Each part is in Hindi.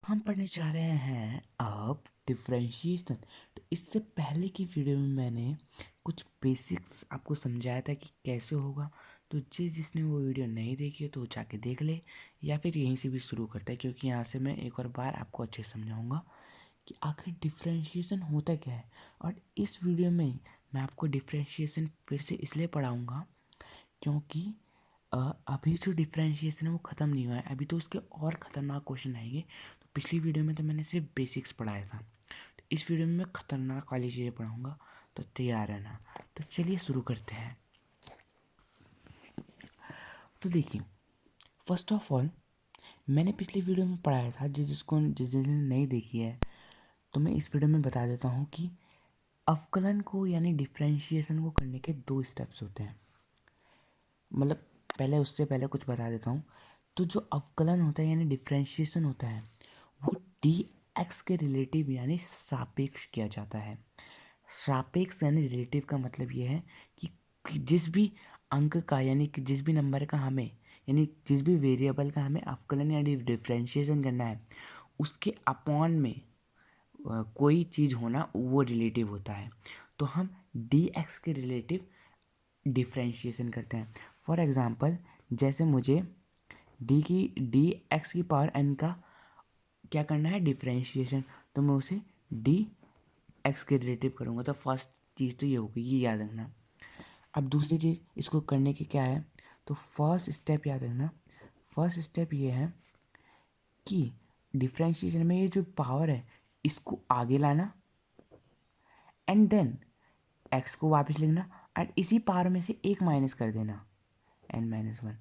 हम पढ़ने जा रहे हैं अब डिफरेंशिएशन। तो इससे पहले की वीडियो में मैंने कुछ बेसिक्स आपको समझाया था कि कैसे होगा। तो जिसने वो वीडियो नहीं देखी है तो वो जाके देख ले, या फिर यहीं से भी शुरू करता है, क्योंकि यहाँ से मैं एक और बार आपको अच्छे से समझाऊंगा कि आखिर डिफरेंशिएशन होता क्या है। और इस वीडियो में मैं आपको डिफरेंशिएशन फिर से इसलिए पढ़ाऊँगा क्योंकि अभी जो डिफरेंशिएशन है वो ख़त्म नहीं हुआ है, अभी तो उसके और ख़तरनाक क्वेश्चन आएंगे। तो पिछली वीडियो में तो मैंने सिर्फ बेसिक्स पढ़ाया था, तो इस वीडियो में मैं ख़तरनाक वाली चीज़ें पढ़ाऊँगा, तो तैयार रहना। तो चलिए शुरू करते हैं। तो देखिए, फर्स्ट ऑफ ऑल मैंने पिछली वीडियो में पढ़ाया था, जिसने नहीं देखी है तो मैं इस वीडियो में बता देता हूँ कि अवकलन को यानी डिफरेंशिएशन को करने के दो स्टेप्स होते हैं। मतलब पहले उससे पहले कुछ बता देता हूँ। तो जो अवकलन होता है यानी डिफरेंशिएशन होता है वो डी एक्स के रिलेटिव यानी सापेक्ष किया जाता है। सापेक्ष यानी रिलेटिव का मतलब ये है कि जिस भी अंक का यानी कि जिस भी नंबर का हमें यानी जिस भी वेरिएबल का हमें अवकलन यानी डिफरेंशिएशन करना है उसके अपॉन में कोई चीज़ होना वो रिलेटिव होता है। तो हम डी एक्स के रिलेटिव डिफरेंशिएशन करते हैं। फॉर एग्ज़ाम्पल, जैसे मुझे डी एक्स की पावर एन का क्या करना है, डिफरेंशिएशन, तो मैं उसे डी एक्स के रिलेटिव करूँगा। तो फर्स्ट चीज़ तो ये होगी, ये याद रखना। अब दूसरी चीज़ इसको करने की क्या है, तो फर्स्ट स्टेप याद रखना। फर्स्ट स्टेप ये है कि डिफरेंशिएशन में ये जो पावर है इसको आगे लाना, एंड देन एक्स को वापस लिखना, और इसी पावर में से एक माइनस कर देना, n-1।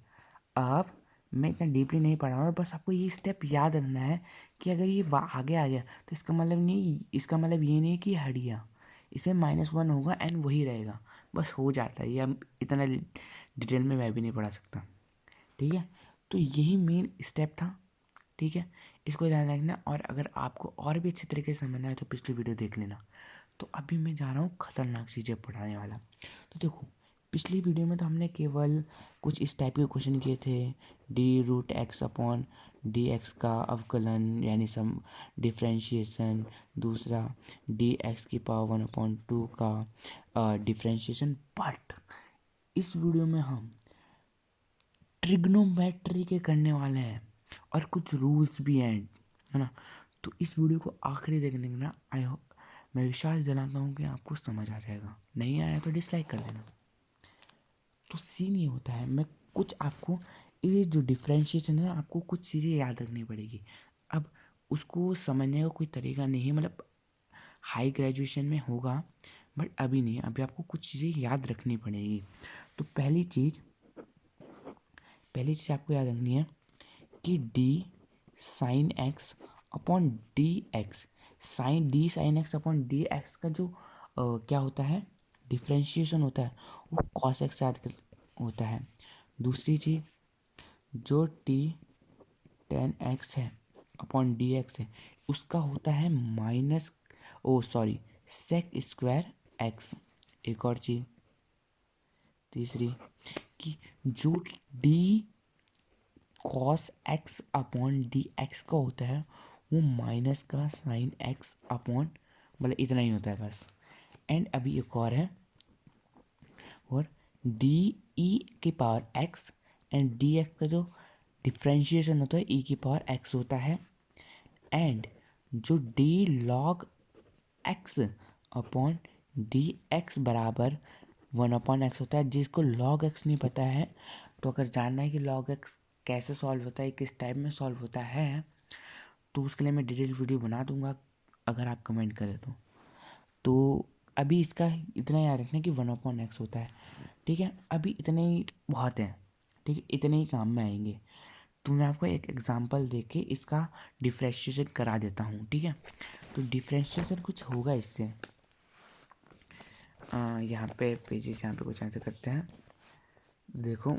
अब मैं इतना डीपली नहीं पढ़ा हूँ, बस आपको ये स्टेप याद रखना है कि अगर ये आगे आ गया तो इसका मतलब ये नहीं कि हट गया, इसमें -1 होगा एंड वही रहेगा, बस हो जाता है। ये अब इतना डिटेल में मैं भी नहीं पढ़ा सकता, ठीक है। तो यही मेन स्टेप था, ठीक है। इसको ध्यान रखना, और अगर आपको और भी अच्छे तरीके से समझना है तो पिछली वीडियो देख लेना। तो अभी मैं जा रहा हूँ खतरनाक चीज़ें पढ़ाने वाला। तो देखो, पिछली वीडियो में तो हमने केवल कुछ इस टाइप के क्वेश्चन किए थे, d√x अपॉन डी एक्स का अवकलन यानी सम डिफरेंशिएशन, दूसरा dx⁻1/2 का डिफरेंशिएशन। बट इस वीडियो में हम ट्रिग्नोमेट्री के करने वाले हैं और कुछ रूल्स भी हैं, है ना। तो इस वीडियो को आखिरी देखने के ना मैं विश्वास दिलाता हूँ कि आपको समझ आ जाएगा, नहीं आया तो डिसलाइक कर देना। तो सीन ये होता है, मैं कुछ आपको ये जो डिफरेंशिएशन है आपको कुछ चीज़ें याद रखनी पड़ेगी। अब उसको समझने का कोई तरीका नहीं है, मतलब हाई ग्रेजुएशन में होगा बट अभी नहीं, अभी आपको कुछ चीज़ें याद रखनी पड़ेगी। तो पहली चीज़ आपको याद रखनी है कि D sine x upon d x, sine x upon d x का जो क्या होता है, डिफरेंशिएशन होता है, वो कॉस एक्स याद कर होता है। दूसरी चीज़, जो टी टेन एक्स है अपॉन डी एक्स है उसका होता है सेक स्क्वायर एक्स। एक और चीज़, तीसरी, कि जो D cos x upon d x का होता है वो माइनस का साइन एक्स अपॉन, मतलब इतना ही होता है बस। एंड अभी एक और है, और डी ई की power x and D x का जो डिफ्रेंशिएशन होता है ई की पावर एक्स होता है। एंड जो D log x upon d x बराबर 1/x होता है। जिसको लॉग एक्स नहीं पता है, तो अगर जानना है कि लॉग एक्स कैसे सॉल्व होता है, किस टाइप में सॉल्व होता है, तो उसके लिए मैं डिटेल वीडियो बना दूंगा अगर आप कमेंट करें तो अभी इसका इतना याद रखना कि 1/x होता है, ठीक है। अभी इतने ही बहुत हैं, ठीक है, इतने ही काम में आएंगे। तो मैं आपको एक एग्जांपल दे के इसका डिफ्रेंशिएशन करा देता हूँ, ठीक है। तो डिफ्रेंशिएशन कुछ होगा इससे, यहाँ पे पेजेस यहाँ पे कुछ ऐसे करते हैं। देखो,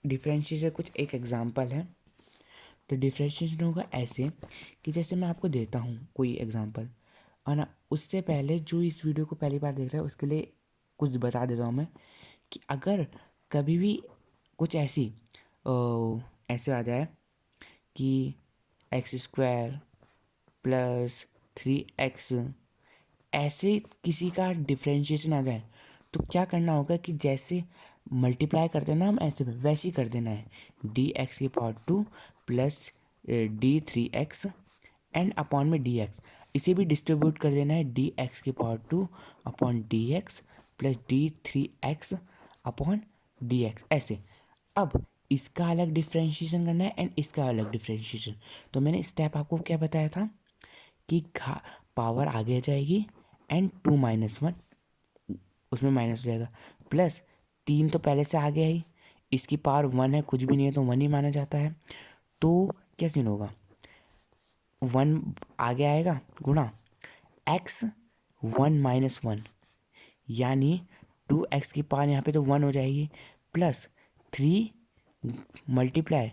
डिफ्रेंशिएशन कुछ एक एग्जांपल है। तो डिफ्रेंशिएशन होगा ऐसे कि जैसे मैं आपको देता हूँ कोई एग्जांपल, और ना उससे पहले जो इस वीडियो को पहली बार देख रहा है उसके लिए कुछ बता देता हूँ मैं, कि अगर कभी भी कुछ ऐसे आ जाए कि एक्स स्क्वायर प्लस 3x ऐसे किसी का डिफ्रेंशिएशन आ जाए तो क्या करना होगा कि जैसे मल्टीप्लाई करते हैं ना हम ऐसे में वैसे ही कर देना है dx⁴ plus d3x and upon में dx इसे भी डिस्ट्रीब्यूट कर देना है dx⁴ upon dx plus d3x upon dx ऐसे। अब इसका अलग डिफ्रेंशिएशन करना है एंड इसका अलग डिफ्रेंशिएशन। तो मैंने स्टेप आपको क्या बताया था कि पावर आगे जाएगी एंड 2 - 1 उसमें माइनस हो जाएगा प्लस 3 तो पहले से आ गया ही, इसकी पावर 1 है, कुछ भी नहीं है तो 1 ही माना जाता है। तो क्या सीन होगा, 1 आगे आएगा गुणा x 1 - 1 यानी 2x की पावर यहाँ पे तो 1 हो जाएगी प्लस 3 मल्टीप्लाई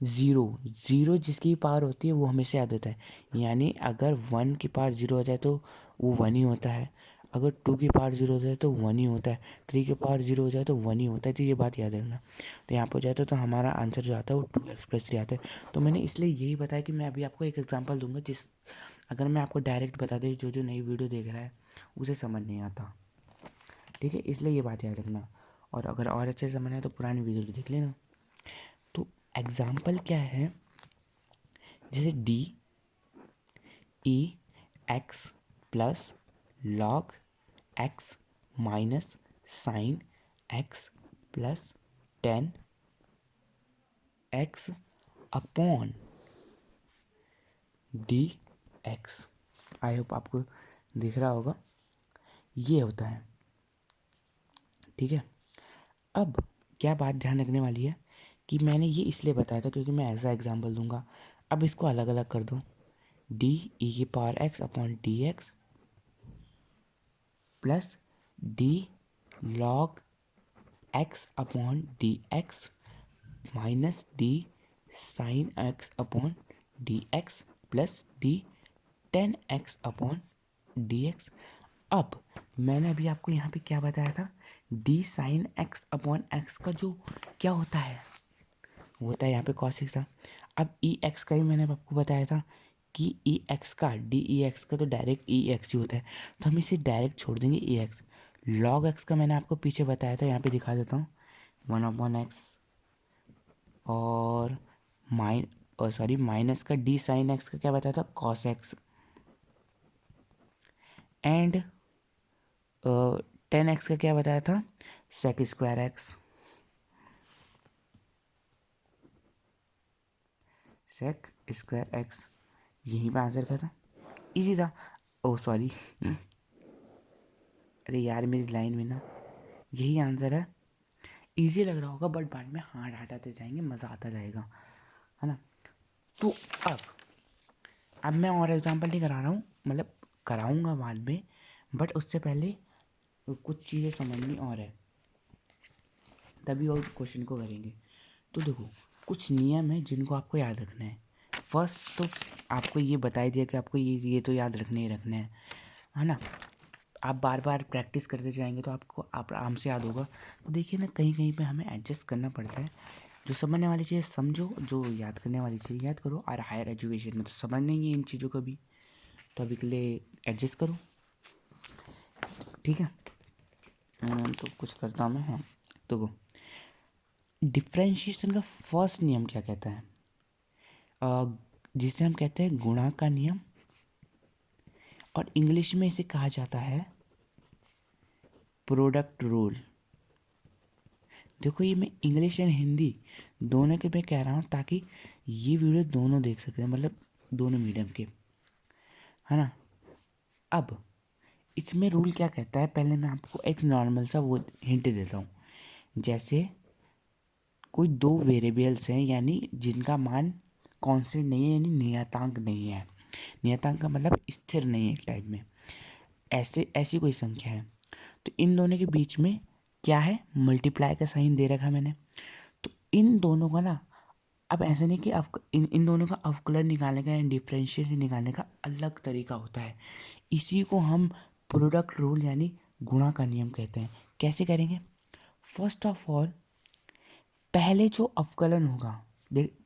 0 जिसकी पावर होती है वो हमेशा याद होता है। यानी अगर 1 की पावर 0 हो जाए तो वो 1 ही होता है, अगर 2 की पावर 0 हो जाए तो 1 ही होता है, 3 की पावर 0 हो जाए तो 1 ही होता है। तो ये बात याद रखना। तो यहाँ पर हो जाता है तो हमारा आंसर जो आता है वो 2x + 3 आता है। तो मैंने इसलिए यही बताया कि मैं अभी आपको एक एग्जांपल दूंगा अगर मैं आपको डायरेक्ट बता दूँ जो नई वीडियो देख रहा है उसे समझ नहीं आता, ठीक है, इसलिए ये बात याद रखना। और अगर और अच्छे से समझना है तो पुरानी वीडियो भी देख लेना। तो एग्जाम्पल क्या है, जैसे dx plus log x minus sine x plus 10x upon dx। I hope आपको दिख रहा होगा, ये होता है, ठीक है। अब क्या बात ध्यान रखने वाली है कि मैंने ये इसलिए बताया था क्योंकि मैं ऐसा एग्जाम्पल दूंगा। अब इसको अलग अलग कर दो, de⁴x upon dx plus d log x upon dx minus d sine x upon dx plus d 10x upon dx। अब मैंने अभी आपको यहाँ पे क्या बताया था, d sine x upon x का जो क्या होता है वो होता है यहाँ पे cos x था। अब ई एक्स का भी मैंने आपको बताया था कि ई एक्स का dx का तो डायरेक्ट ई एक्स ही होता है, तो हम इसे डायरेक्ट छोड़ देंगे ई एक्स। लॉग एक्स का मैंने आपको पीछे बताया था, यहाँ पे दिखा देता हूँ 1/x और माइनस का d साइन एक्स का क्या बताया था cos x एंड 10x का क्या बताया था sec स्क्वायर एक्स, सेक स्क्वायर एक्स। यहीं पे आंसर क्या था, इजी था। ओ सॉरी अरे यार मेरी लाइन में ना यही आंसर है। इजी लग रहा होगा बट बाद में हार्ड हटाते जाएंगे, मज़ा आता जाएगा, है ना। तो अब मैं और एग्जांपल नहीं करा रहा हूँ, मतलब कराऊंगा बाद में, बट उससे पहले कुछ चीज़ें समझनी और है, तभी और क्वेश्चन को करेंगे। तो देखो कुछ नियम है जिनको आपको याद रखना है। फर्स्ट तो आपको ये बता ही दिया कि आपको ये तो याद रखने ही रखने हैं, है ना। आप बार बार प्रैक्टिस करते जाएंगे तो आपको आराम से याद होगा। तो देखिए ना कहीं कहीं पे हमें एडजस्ट करना पड़ता है। जो समझने वाली चीज़ समझो, जो याद करने वाली चीज़ याद करो। और हायर एजुकेशन में तो समझ नहीं है इन चीज़ों को भी, तो अभी के लिए एडजस्ट करो, ठीक है। तो कुछ करता हूँ मैं, हाँ। तो डिफ्रेंशिएशन का फर्स्ट नियम क्या कहता है, जिसे हम कहते हैं गुणा का नियम, और इंग्लिश में इसे कहा जाता है प्रोडक्ट रूल। देखो ये मैं इंग्लिश एंड हिंदी दोनों के पे कह रहा हूँ ताकि ये वीडियो दोनों देख सकते हैं, मतलब दोनों मीडियम के, है ना। अब इसमें रूल क्या कहता है, पहले मैं आपको एक नॉर्मल सा वो हिंट देता हूँ। जैसे कोई दो वेरिएबल्स हैं यानी जिनका मान कांस्टेंट नहीं है, यानी नियतांक नहीं है। नियतांक का मतलब स्थिर नहीं है एक टाइप में, ऐसी कोई संख्या है। तो इन दोनों के बीच में क्या है, मल्टीप्लाई का साइन दे रखा है मैंने। तो इन दोनों का ना, अब ऐसा नहीं कि इन दोनों का अवकलन निकालने का या डिफरेंशिएशन निकालने का अलग तरीका होता है। इसी को हम प्रोडक्ट रूल यानी गुणा का नियम कहते हैं। कैसे करेंगे, फर्स्ट ऑफ ऑल पहले जो अवकलन होगा, देख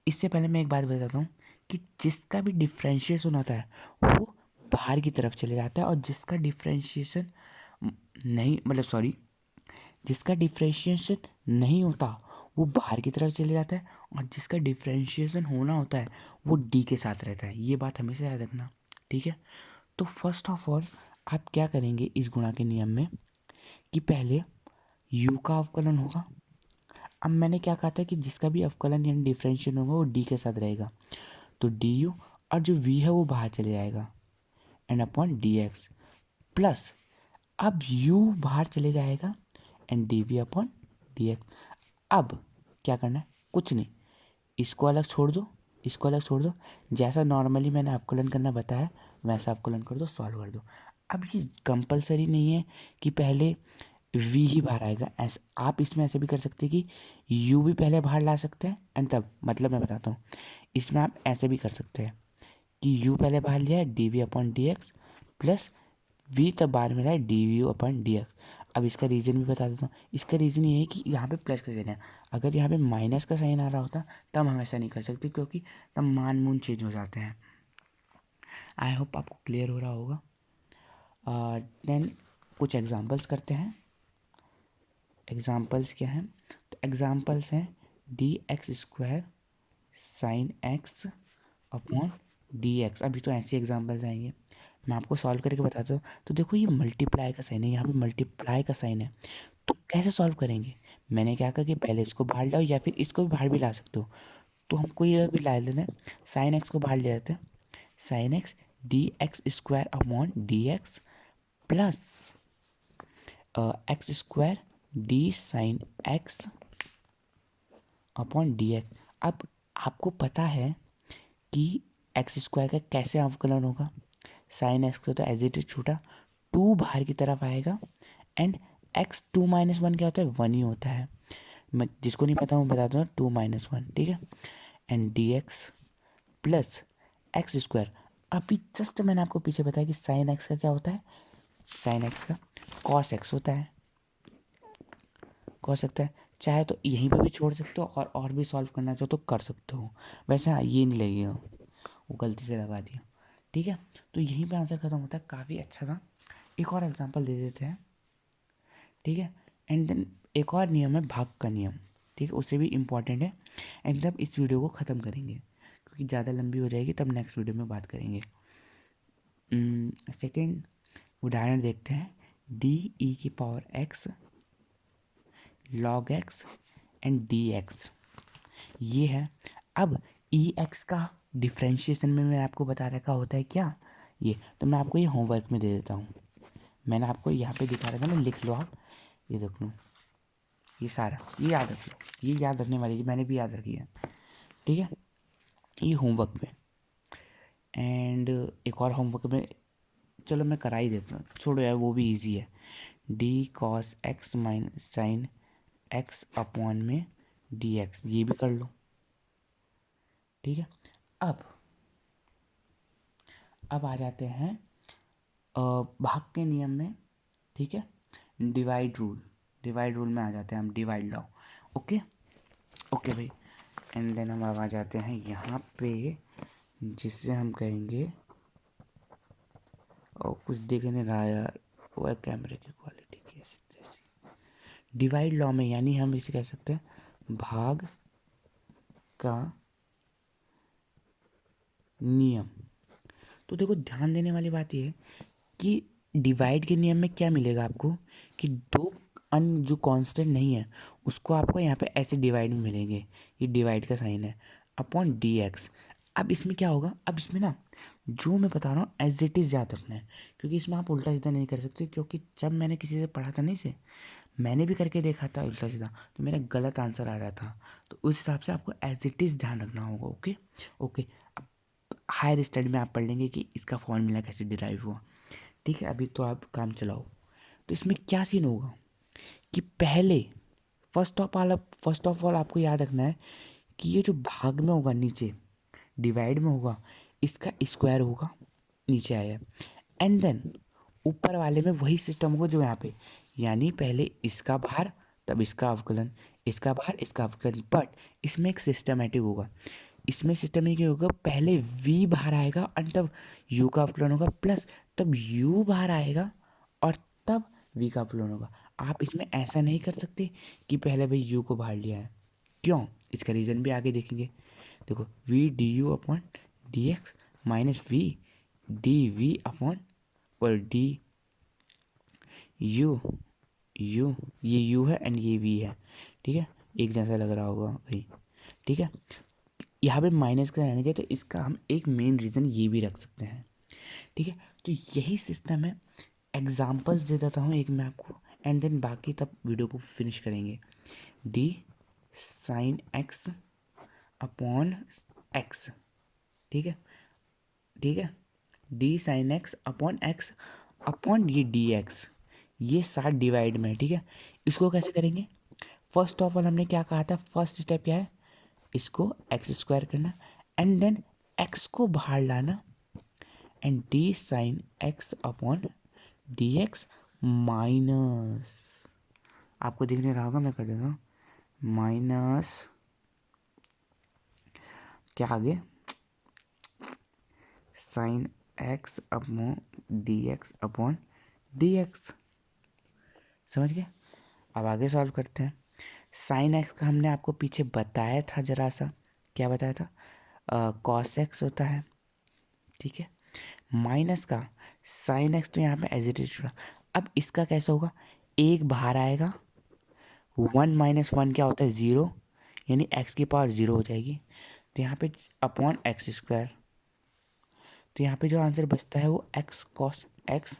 इससे पहले मैं एक बात बताता हूँ कि जिसका भी डिफ्रेंशिएशन होता है वो बाहर की तरफ चले जाता है, और जिसका डिफ्रेंशिएशन नहीं, मतलब सॉरी, जिसका डिफ्रेंशिएशन नहीं होता वो बाहर की तरफ चले जाता है, और जिसका डिफ्रेंशिएशन होना होता है वो डी के साथ रहता है। ये बात हमेशा याद रखना, ठीक है। तो फर्स्ट ऑफ ऑल आप क्या करेंगे इस गुणा के नियम में कि पहले u का अवकलन होगा। अब मैंने क्या कहा था कि जिसका भी अवकलन यानी डिफरेंशिएशन होगा वो डी के साथ रहेगा, तो डी यू, और जो v है वो बाहर चले जाएगा, and upon d x plus, अब u बाहर चले जाएगा and d v upon d x. अब क्या करना है, कुछ नहीं, इसको अलग छोड़ दो, इसको अलग छोड़ दो, जैसा नॉर्मली मैंने अवकलन करना बताया वैसा अवकलन कर दो, सॉल्व कर दो। अब ये कंपलसरी नहीं है कि पहले v ही बाहर आएगा, ऐसे आप इसमें ऐसे भी कर सकते हैं कि u भी पहले बाहर ला सकते हैं एंड तब, मतलब मैं बताता हूँ, इसमें आप ऐसे भी कर सकते हैं कि u पहले बाहर लिया है d v upon d x plus v तब बाहर मिला है d v upon d x. अब इसका रीज़न भी बता देता हूँ। इसका रीज़न ये है कि यहाँ पे प्लस का साइन है, अगर यहाँ पे माइनस का साइन आ रहा होता तब हम ऐसा नहीं कर सकते, क्योंकि तब मान मून चेंज हो जाते हैं। आई होप आपको क्लियर हो रहा होगा। देन कुछ एग्जांपल्स करते हैं। एग्जांपल्स क्या हैं, तो एग्जांपल्स हैं D x square sine x upon d x. अभी तो ऐसे एग्जांपल्स आएंगे, मैं आपको सॉल्व करके बताता हूँ। तो देखो ये मल्टीप्लाई का साइन है, यहाँ पे मल्टीप्लाई का साइन है, तो कैसे सॉल्व करेंगे। मैंने क्या कहा कि पहले इसको बाहर लाओ या फिर इसको भी बाहर भी ला सकते हो, तो हमको ये भी ला लेते हैं, साइन एक्स को बाहर ले लेते हैं, sine x D x square upon d x plus x square D sine x upon d x. अब आपको पता है कि एक्स स्क्वायर का कैसे अवकलन होगा, साइन एक्स को तो एज इट इज छूटा, टू बाहर की तरफ आएगा and x two minus one क्या होता है, वन ही होता है। मैं जिसको नहीं पता हूँ बताता हूँ, टू माइनस वन, ठीक है, and D x plus x square. अभी जस्ट मैंने आपको पीछे बताया कि साइन एक्स का क्या होता है, साइन एक्स का कॉस एक्स होता है, कॉस सकता है। चाहे तो यहीं पे भी छोड़ सकते हो और भी सॉल्व करना चाहो तो कर सकते हो। वैसे हाँ ये नहीं लगेगा, वो गलती से लगा दिया, ठीक है। तो यहीं पे आंसर खत्म होता है, काफ़ी अच्छा था। एक और एग्जांपल दे देते हैं, ठीक है। एंड देन एक और नियम है भाग का नियम, ठीक है, उससे भी इम्पॉर्टेंट है। एंड तब इस वीडियो को ख़त्म करेंगे क्योंकि ज़्यादा लंबी हो जाएगी, तब नेक्स्ट वीडियो में बात करेंगे। सेकेंड उदाहरण देखते हैं, डी ई की power x log x and D x ये है। अब ई एक्स का डिफ्रेंशिएशन में मैं आपको बता रखा होता है क्या, ये तो मैं आपको ये होमवर्क में दे देता हूँ। मैंने आपको यहाँ पे दिखा रखा, मैं लिख लो आप, ये देख लो, ये सारा ये याद रख लो, ये याद रखने वाली चीज़ मैंने भी याद रखी है, ठीक है, ये होमवर्क पे। एंड एक और होमवर्क में, चलो मैं करा ही देता हूँ, छोड़ो यार वो भी इजी है, D cos x minus sine x upon में डी एक्स, ये भी कर लो, ठीक है। अब आ जाते हैं भाग के नियम में, ठीक है, डिवाइड रूल, डिवाइड रूल में आ जाते हैं हम, डिवाइड लॉ, ओके ओके भाई। एंड देन हम अब आ जाते हैं यहाँ पे, जिससे हम कहेंगे, और कुछ दिख नहीं रहा यार, वो है कैमरे की क्वालिटी की ऐसी। डिवाइड लॉ में यानी हम इसे कह सकते हैं भाग का नियम। तो देखो ध्यान देने वाली बात यह है कि डिवाइड के नियम में क्या मिलेगा आपको कि दो अन्य जो कांस्टेंट नहीं है उसको आपको यहाँ पे ऐसे डिवाइड में मिलेंगे, ये डिवाइड का साइन है, अपॉन डी एक्स। अब इसमें क्या होगा, अब इसमें ना जो मैं बता रहा हूँ एज इट इज़ याद रखना है, क्योंकि इसमें आप उल्टा सीधा नहीं कर सकते, क्योंकि जब मैंने किसी से पढ़ा था नहीं से, मैंने भी करके देखा था उल्टा सीधा, तो मेरा गलत आंसर आ रहा था, तो उस हिसाब से आपको एज इट इज़ ध्यान रखना होगा, ओके ओके। अब हायर स्टडी में आप पढ़ लेंगे कि इसका फॉर्मूला कैसे डिराइव हुआ, ठीक है। अभी तो आप काम चलाओ। तो इसमें क्या सीन होगा कि पहले फर्स्ट ऑफ ऑल आपको याद रखना है कि ये जो भाग में होगा नीचे डिवाइड में होगा, इसका स्क्वायर होगा, नीचे आया, एंड देन ऊपर वाले में वही सिस्टम होगा जो यहाँ पे, यानी पहले इसका भार तब इसका अवकलन, इसका भार इसका अवकलन, बट इसमें एक सिस्टमेटिक होगा इसमें सिस्टम ये क्या होगा, पहले v बाहर आएगा और तब u का अवकलन होगा, प्लस तब u बाहर आएगा और तब v का अवकलन होगा। आप इसमें ऐसा नहीं कर सकते कि पहले भाई u को बाहर लिया है। क्यों? इसका रीज़न भी आगे देखेंगे। देखो v du upon d x minus v d v upon और डी यू ये u है एंड ये v है, ठीक है, एक जैसा लग रहा होगा भाई, ठीक है। यहाँ पे माइनस का आने के तो इसका हम एक मेन रीज़न ये भी रख सकते हैं, ठीक है। तो यही सिस्टम है। एग्जाम्पल्स दे देता हूँ एक मैं आपको, एंड देन बाकी तब वीडियो को फिनिश करेंगे। D sine x upon x, ठीक है, ठीक है, D sine x upon x upon ये डी एक्स, ये 60 डिवाइड में, ठीक है। इसको कैसे करेंगे? फर्स्ट ऑफ ऑल हमने क्या कहा था, फर्स्ट स्टेप क्या है, इसको एक्स स्क्वायर करना एंड देन एक्स को बाहर लाना and D sine x upon d x minus, आपको दिख नहीं रहा होगा, मैं कर देता हूँ, माइनस क्या आगे, sine x upon d x upon d x. समझ गए? अब आगे सॉल्व करते हैं। साइन एक्स का हमने आपको पीछे बताया था जरा सा, क्या बताया था, कॉस एक्स होता है, ठीक है। माइनस का साइन एक्स तो यहाँ पे एज इट इज रहा। अब इसका कैसा होगा, एक बाहर आएगा, 1 - 1 क्या होता है, 0, यानी एक्स की पावर 0 हो जाएगी। तो यहाँ पे अपॉन एक्स स्क्वायर, तो यहाँ पे जो आंसर बचता है वो एक्स कॉस एक्स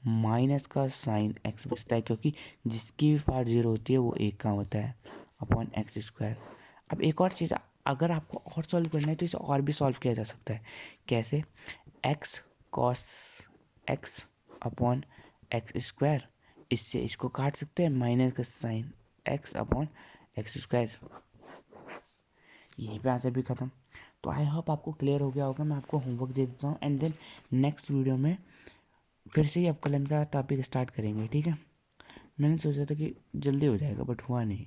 माइनस का साइन एक्स बचता है, क्योंकि जिसकी भी पावर 0 होती है वो एक का होता है, अपॉन एक्स स्क्वायर। अब एक और चीज़, अगर आपको और सॉल्व करना है तो इसे और भी सॉल्व किया जा सकता है। कैसे? X cos x upon x square, इससे इसको काट सकते हैं, माइनस का sine x upon x square, यहीं पे आंसर भी ख़त्म। तो आई होप आपको क्लियर हो गया होगा। मैं आपको होमवर्क दे देता हूँ एंड देन नेक्स्ट वीडियो में फिर से ही अवकलन का टॉपिक स्टार्ट करेंगे, ठीक है। मैंने सोचा था कि जल्दी हो जाएगा बट हुआ नहीं।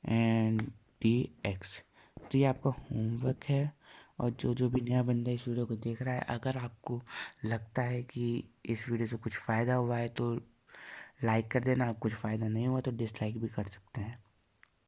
एंड डी एक्स, तो ये आपका होमवर्क है। और जो जो भी नया बंदा इस वीडियो को देख रहा है, अगर आपको लगता है कि इस वीडियो से कुछ फ़ायदा हुआ है तो लाइक कर देना, कुछ फ़ायदा नहीं हुआ तो डिसलाइक भी कर सकते हैं।